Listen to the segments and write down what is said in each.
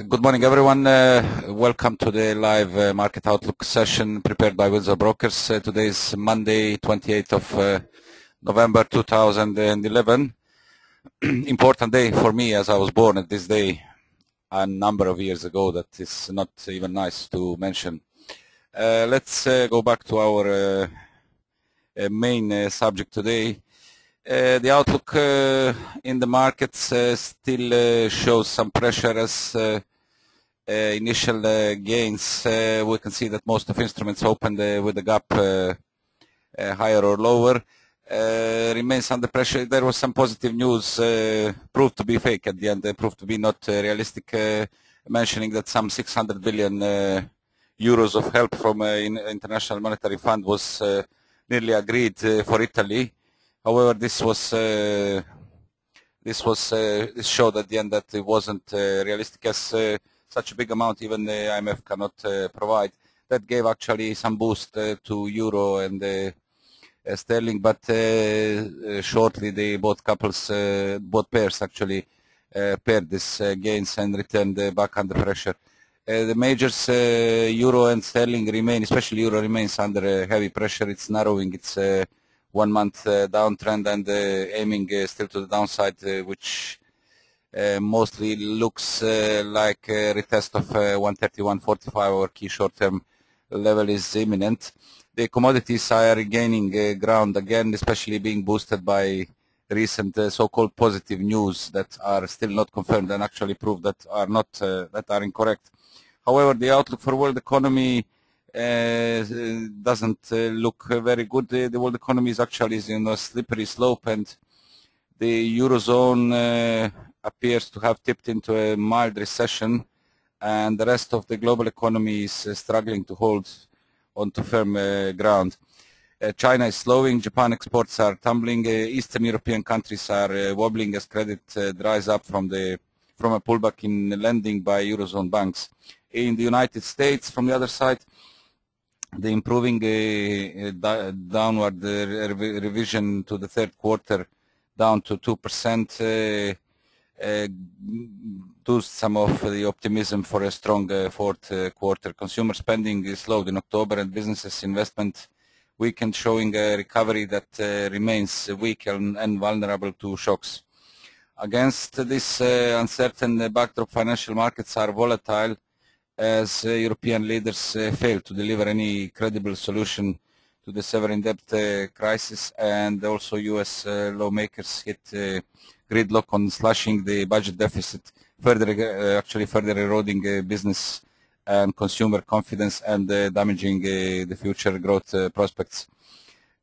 Good morning, everyone. Welcome to the live market outlook session prepared by Windsor Brokers. Today is Monday, 28th of November 2011. Important day for me, as I was born at this day a number of years ago. That is not even nice to mention. Let's go back to our main subject today. The outlook in the markets still shows some pressure as initial gains. We can see that most of instruments opened with the gap higher or lower. Remains under pressure. There was some positive news proved to be fake at the end, proved to be not realistic, mentioning that some 600 billion euros of help from International Monetary Fund was nearly agreed for Italy. However, this showed at the end that it wasn't realistic, as such a big amount even the IMF cannot provide. That gave actually some boost to euro and sterling, but shortly both pairs actually paired this gains and returned back under pressure. The majors, euro and sterling remain, especially euro remains under heavy pressure. It's narrowing its 1 month downtrend and aiming still to the downside, which mostly looks like a retest of 130-145. Our key short-term level is imminent. The commodities are regaining ground again, especially being boosted by recent so-called positive news that are still not confirmed and actually proved that are incorrect. However, the outlook for world economy doesn't look very good. The world economy is actually in a slippery slope, and the Eurozone appears to have tipped into a mild recession, and the rest of the global economy is struggling to hold onto firm ground. China is slowing, Japan exports are tumbling, Eastern European countries are wobbling as credit dries up from a pullback in lending by Eurozone banks. In the United States, from the other side, the improving downward revision to the third quarter down to 2% boosts some of the optimism for a strong fourth quarter. Consumer spending slowed in October, and businesses investment weakened, showing a recovery that remains weak and vulnerable to shocks. Against this uncertain backdrop, financial markets are volatile, as European leaders failed to deliver any credible solution to the sovereign debt crisis, and also U.S. lawmakers hit gridlock on slashing the budget deficit, further eroding business and consumer confidence and damaging the future growth prospects.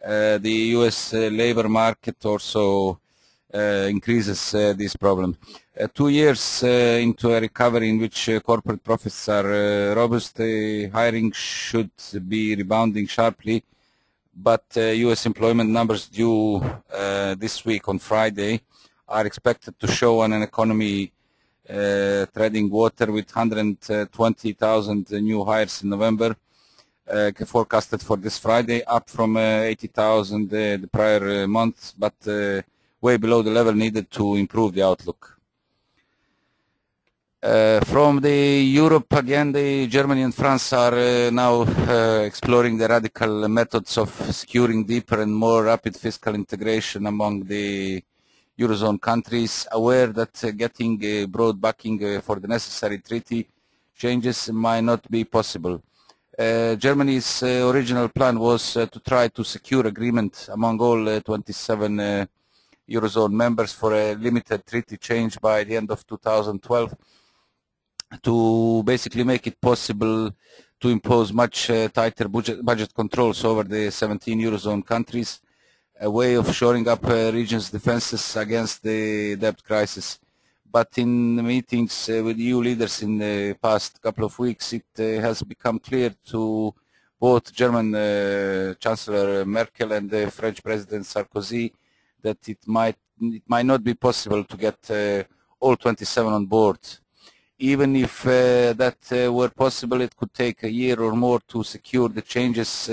The U.S. labor market also increases this problem. 2 years into a recovery in which corporate profits are robust, hiring should be rebounding sharply, but U.S. employment numbers due this week on Friday are expected to show an economy treading water, with 120,000 new hires in November forecasted for this Friday, up from 80,000 the prior month, but way below the level needed to improve the outlook. From the Europe, again, Germany and France are now exploring the radical methods of securing deeper and more rapid fiscal integration among the Eurozone countries, aware that getting broad backing for the necessary treaty changes might not be possible. Germany's original plan was to try to secure agreement among all 27 Eurozone members for a limited treaty change by the end of 2012 to basically make it possible to impose much tighter budget controls over the 17 Eurozone countries, a way of shoring up regions' defenses against the debt crisis. But in the meetings with EU leaders in the past couple of weeks, it has become clear to both German Chancellor Merkel and the French President Sarkozy that it might not be possible to get all 27 on board. Even if that were possible, it could take a year or more to secure the changes,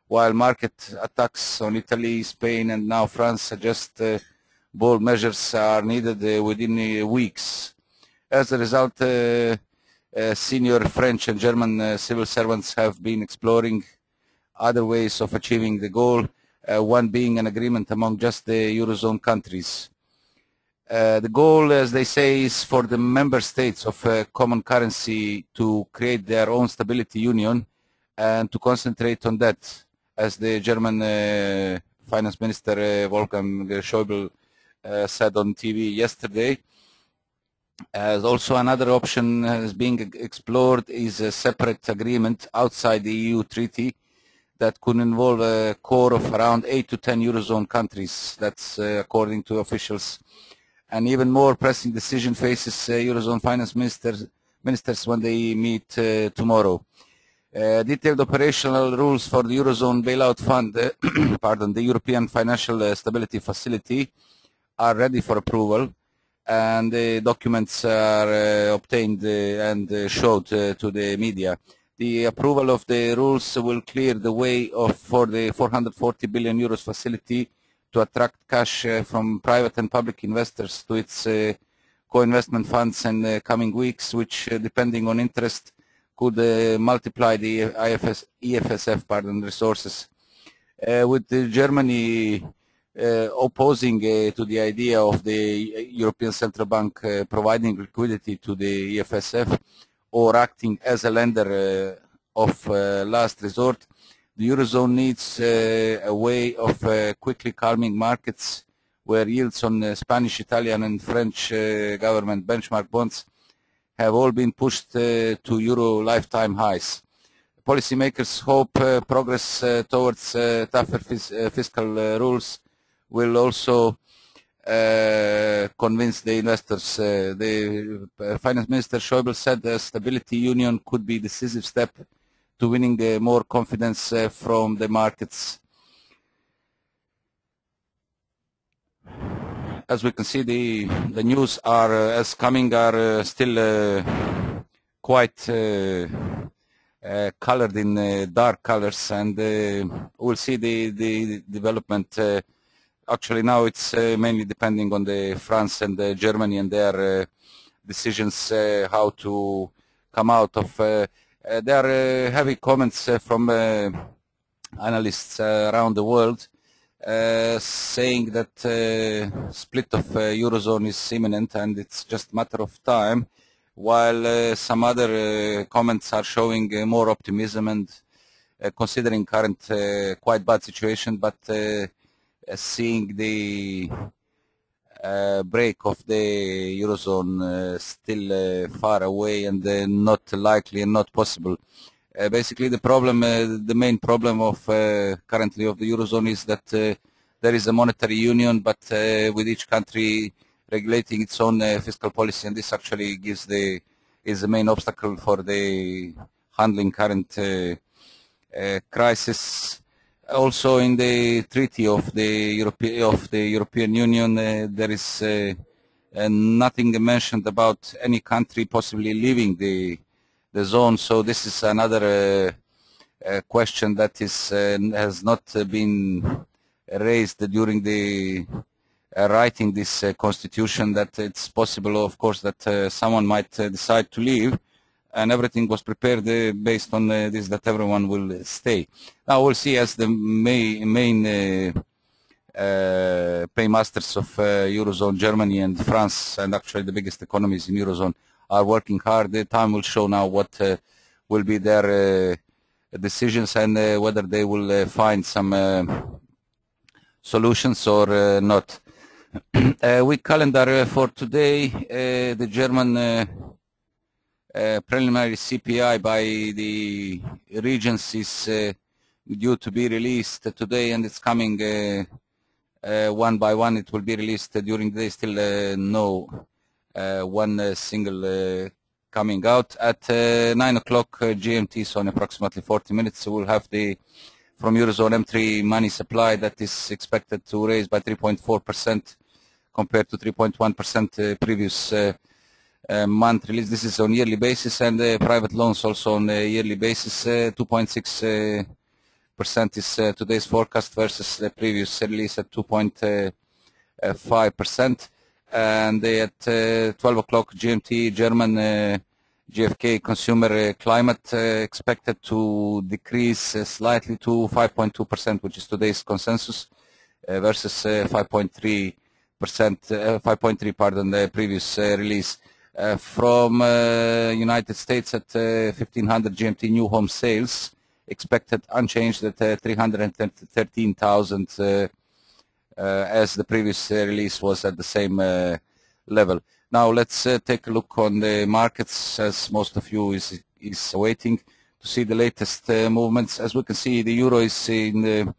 while market attacks on Italy, Spain, and now France suggest bold measures are needed within weeks. As a result, senior French and German civil servants have been exploring other ways of achieving the goal, one being an agreement among just the Eurozone countries. The goal, as they say, is for the member states of a common currency to create their own stability union and to concentrate on that, as the German Finance Minister Wolfgang Schäuble said on TV yesterday. As also another option is being explored is a separate agreement outside the EU treaty that could involve a core of around 8 to 10 Eurozone countries. That's according to officials. An even more pressing decision faces Eurozone finance ministers when they meet tomorrow. Detailed operational rules for the Eurozone bailout fund, the European Financial Stability Facility, are ready for approval, and the documents are obtained and showed to the media. The approval of the rules will clear the way for the 440 billion euros facility to attract cash from private and public investors to its co-investment funds in the coming weeks, which, depending on interest, could multiply the EFSF resources. With Germany opposing to the idea of the European Central Bank providing liquidity to the EFSF or acting as a lender of last resort, the Eurozone needs a way of quickly calming markets where yields on Spanish, Italian and French government benchmark bonds have all been pushed to Euro lifetime highs. Policymakers hope progress towards tougher fiscal rules will also convince the investors. The Finance Minister Schäuble said the Stability Union could be a decisive step to winning more confidence from the markets. As we can see, the news are still quite colored in dark colors, and we'll see the development. Actually, now it's mainly depending on the France and Germany and their decisions how to come out of. There are heavy comments from analysts around the world saying that split of Eurozone is imminent and it's just a matter of time, while some other comments are showing more optimism and considering current quite bad situation, but seeing the break of the Eurozone still far away and not likely and not possible. Basically, the main problem of currently of the Eurozone is that there is a monetary union, but with each country regulating its own fiscal policy, and this actually is the main obstacle for the handling current crisis. Also, in the treaty of the European Union, there is nothing mentioned about any country possibly leaving the zone. So this is another question that has not been raised during the writing this constitution. That it's possible, of course, that someone might decide to leave. And everything was prepared based on this, that everyone will stay. Now we'll see, as the main paymasters of Eurozone, Germany and France, and actually the biggest economies in Eurozone, are working hard. The time will show now what will be their decisions and whether they will find some solutions or not. Week calendar for today, the German preliminary CPI by the regions is due to be released today, and it's coming one by one. It will be released during the day. Still no one single coming out. At 9 o'clock GMT, so in approximately 40 minutes, we'll have the from Eurozone M3 money supply that is expected to raise by 3.4% compared to 3.1% previous month release. This is on yearly basis, and private loans also on a yearly basis. 2.6% is today's forecast versus the previous release at 2.5%. and at 12 o'clock GMT, German GfK consumer climate expected to decrease slightly to 5.2%, which is today's consensus, versus 5.3%, 5.3, pardon, the previous release. From United States at 1500 GMT, new home sales expected unchanged at 313,000, as the previous release was at the same level. Now let's take a look on the markets, as most of you is waiting to see the latest movements. As we can see, the euro is in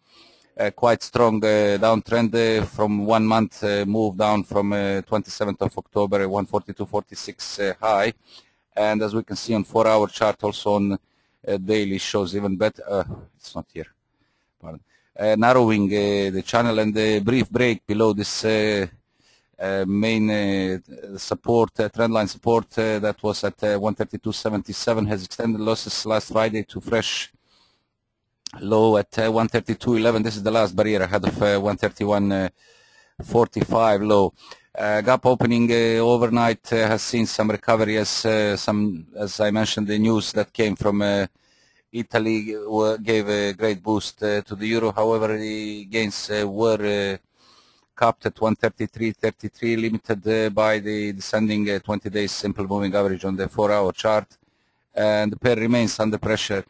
quite strong downtrend from 1 month move down from 27th of October, 142.46 high, and as we can see on 4-hour chart, also on daily, shows even better. It's not here. Pardon. Narrowing the channel, and the brief break below this main support, trendline support that was at 132.77 has extended losses last Friday to fresh low at 132.11. This is the last barrier ahead of 131.45 low. Gap opening overnight has seen some recovery, as I mentioned, the news that came from Italy gave a great boost to the euro. However, the gains were capped at 133.33, limited by the descending 20-day simple moving average on the 4-hour chart, and the pair remains under pressure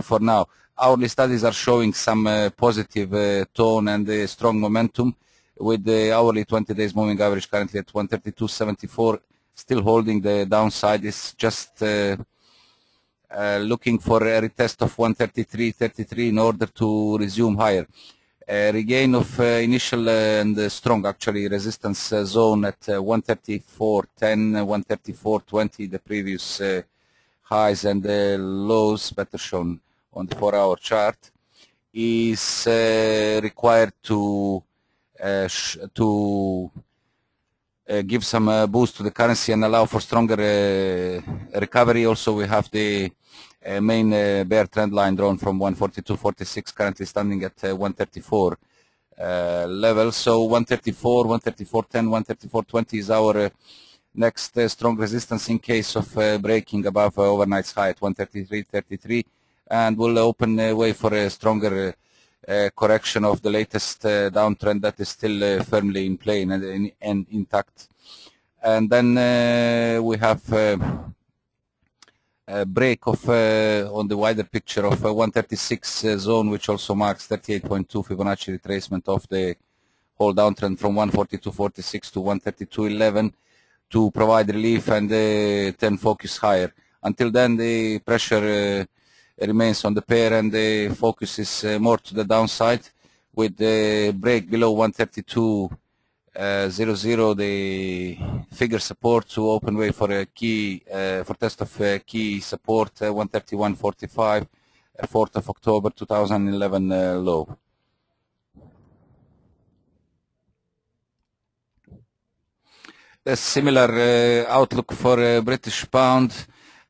for now. Hourly studies are showing some positive tone and strong momentum, with the hourly 20 days moving average currently at 132.74, still holding the downside. It's just looking for a retest of 133.33 in order to resume higher. Regain of initial and strong, actually, resistance zone at 134.10, 134.20, the previous highs and lows, better shown on the 4-hour chart, is required to give some boost to the currency and allow for stronger recovery. Also, we have the main bear trend line drawn from 142.46, currently standing at 134 level. So 134, 134.10, 134.20 is our next strong resistance in case of breaking above overnight's high at 133.33, and will open a way for a stronger correction of the latest downtrend that is still firmly in play and intact. And then we have a break of on the wider picture of 136 zone, which also marks 38.2 Fibonacci retracement of the whole downtrend from 142.46 to 132.11 to provide relief and then focus higher. Until then, the pressure remains on the pair, and the focus is more to the downside, with the break below 132.00, the figure support, to open way for a key for test of key support 131.45, 4th of October 2011 low. A similar outlook for British pound,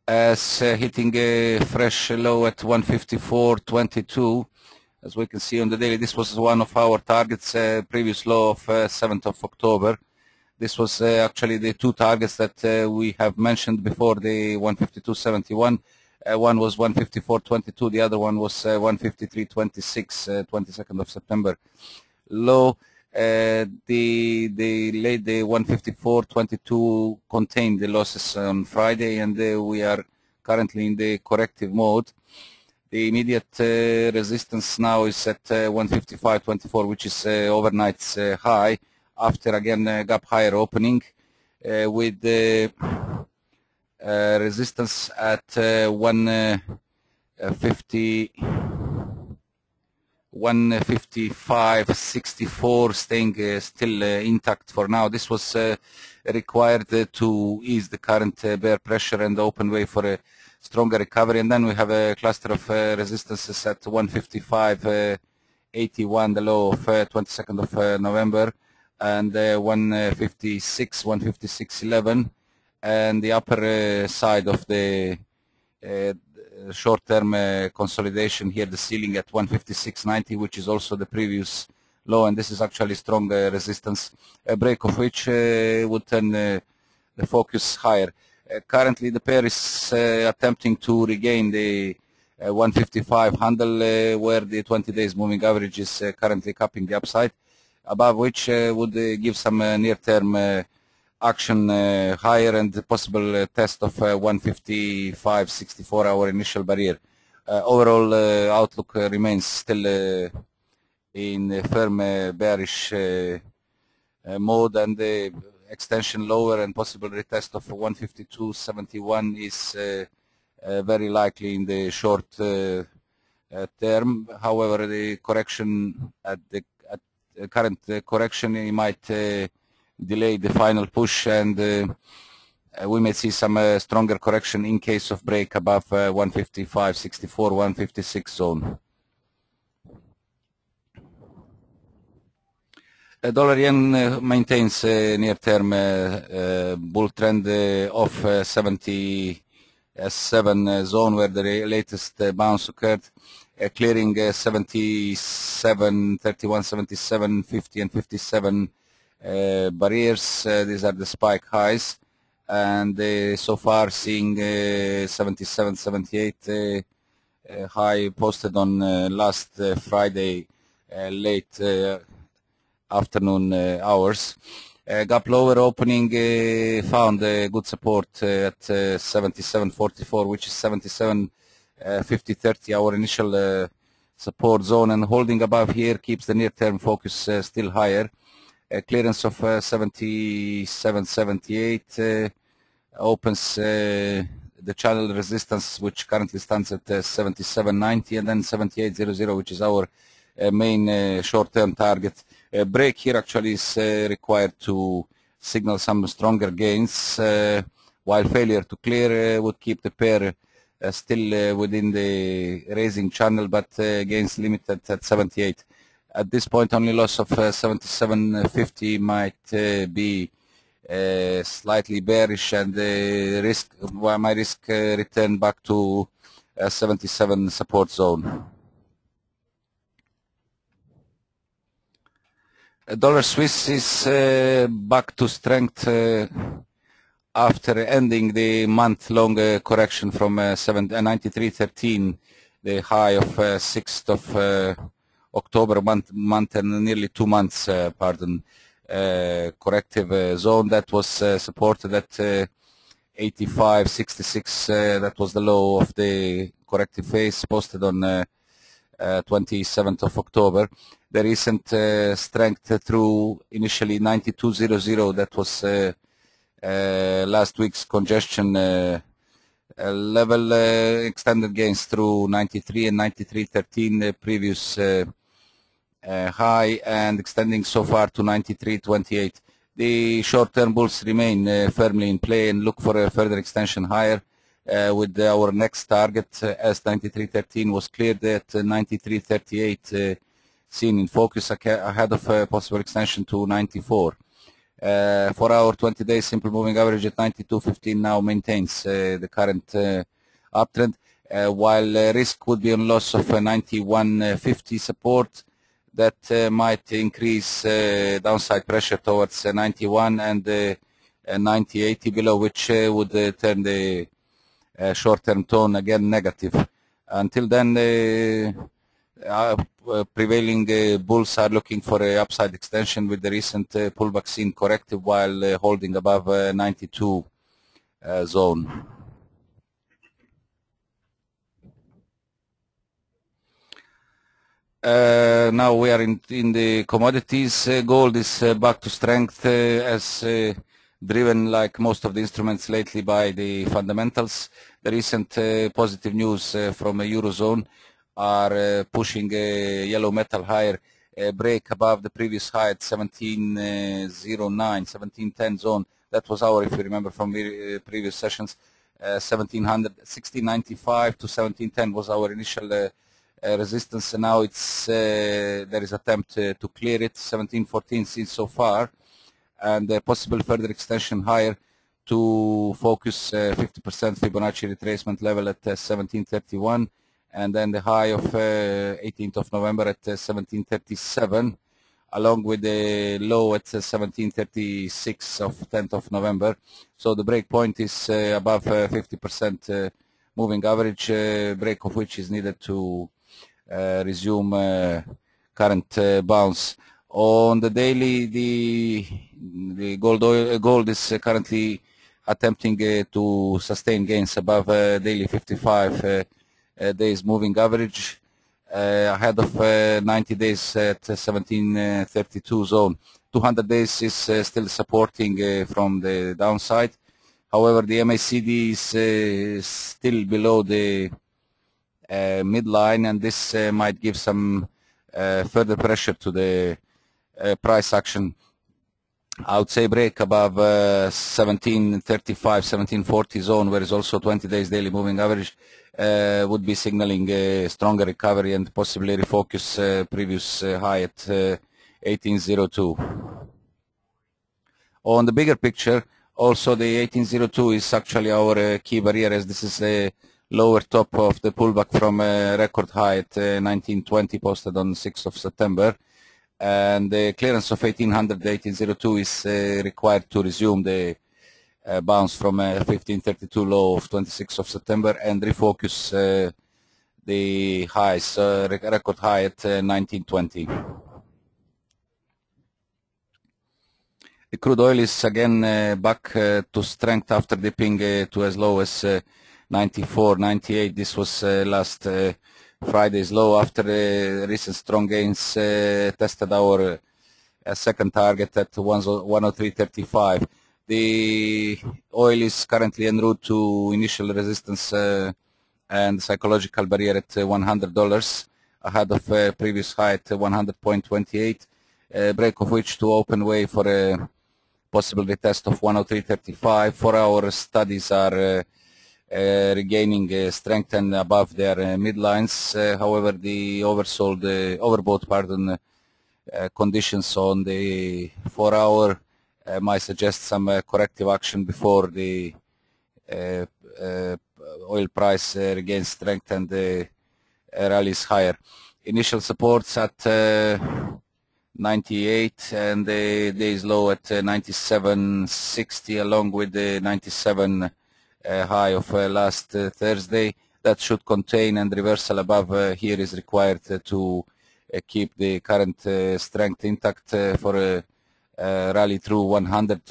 as hitting a fresh low at 154.22. As we can see on the daily, this was one of our targets, previous low of 7th of October. This was actually the two targets that we have mentioned before, the 152.71. One was 154.22, the other one was 153.26, 22nd of September low. The 154.22 contained the losses on Friday, and we are currently in the corrective mode. The immediate resistance now is at 155.24, which is overnight's high, after again gap higher opening, with the resistance at 155.64 staying still intact for now. This was required to ease the current bear pressure and open way for a stronger recovery. And then we have a cluster of resistances at 155.81, the low of 22nd of November, and 156, 156.11, and the upper side of the short-term consolidation here, the ceiling at 156.90, which is also the previous low, and this is actually strong resistance, a break of which would turn the focus higher. Currently, the pair is attempting to regain the 155 handle, where the 20 days moving average is currently capping the upside, above which would give some near-term action higher and the possible test of 155.64, our initial barrier. Overall outlook remains still in firm bearish mode, and the extension lower and possible retest of 152.71 is very likely in the short term. However, the correction at the current correction, it might delay the final push, and we may see some stronger correction in case of break above 155.64, 156 zone. Dollar yen maintains near-term bull trend of 77 zone, where the latest bounce occurred, clearing 77, 31, 77, 50, and 57 barriers. These are the spike highs, and so far seeing 77, 78 high posted on last Friday late afternoon hours. Gap lower opening found good support at 77.44, which is 77.50.30, our initial support zone, and holding above here keeps the near-term focus still higher. Clearance of 77.78 opens the channel resistance, which currently stands at 77.90, and then 78.00, which is our main short-term target. A break here actually is required to signal some stronger gains, while failure to clear would keep the pair still within the raising channel, but gains limited at 78. At this point, only loss of 77.50 might be slightly bearish, and my risk return back to 77 support zone. Dollar Swiss is back to strength after ending the month-long correction from 93.13, the high of 6th of October, month and nearly 2 months, corrective zone that was supported at 85.66. That was the low of the corrective phase posted on 27th of October. The recent strength through initially 92.00, that was last week's congestion level, extended gains through 93 and 93.13, previous high, and extending so far to 93.28. The short-term bulls remain firmly in play and look for a further extension higher, with our next target as 93.13 was cleared at 93.38, seen in focus ahead of a possible extension to 94. For our 20-day simple moving average at 92.15 now maintains the current uptrend, while risk would be on loss of 91.50 support. That might increase downside pressure towards 91 and 90.80 below, which would turn the short-term tone again negative. Until then, prevailing bulls are looking for a upside extension, with the recent pullback seen corrective while holding above 92 zone. Now we are in the commodities. Gold is back to strength, as driven, like most of the instruments lately, by the fundamentals. The recent positive news from the Eurozone are pushing yellow metal higher. A break above the previous high at 1709, 1710 zone. That was our, if you remember from the previous sessions, 1695 to 1710 was our initial resistance, and now it's there is attempt to clear it. 1714 seen so far, and a possible further extension higher to focus 50% Fibonacci retracement level at 1731, and then the high of 18th of November at 1737. along with the low at 1736 of 10th of November. So the break point is above 50% moving average, break of which is needed to resume current bounce. On the daily, the gold is currently attempting to sustain gains above daily 55 days moving average, ahead of 90 days at 1732 zone. 200 days is still supporting from the downside. However, the MACD is still below the midline, and this might give some further pressure to the price action. I would say break above 1735, 1740 zone, where is also 20 days daily moving average, would be signaling a stronger recovery and possibly refocus previous high at 1802. On the bigger picture, also the 1802 is actually our key barrier, as this is the lower top of the pullback from a record high at 1920 posted on 6th of September. And the clearance of 1800, 1802 is required to resume the bounce from 1532 low of 26th of September and refocus the highs, record high at 1920. The crude oil is again back to strength after dipping to as low as 94, 98. This was last Friday's low. After recent strong gains, tested our second target at 103.35. The oil is currently en route to initial resistance and psychological barrier at $100, ahead of previous high at 100.28, break of which to open way for a possible retest of 103.35. 4-hour studies are regaining strength and above their midlines. However, the overbought conditions on the 4-hour might suggest some corrective action before the oil price regains strength and rallies higher. Initial supports at 98 and the day's low at 97.60, along with the 97 high of last Thursday. That should contain, and reversal above here is required to keep the current strength intact for a rally through 100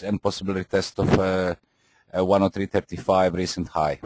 and possible retest of 103.35 recent high.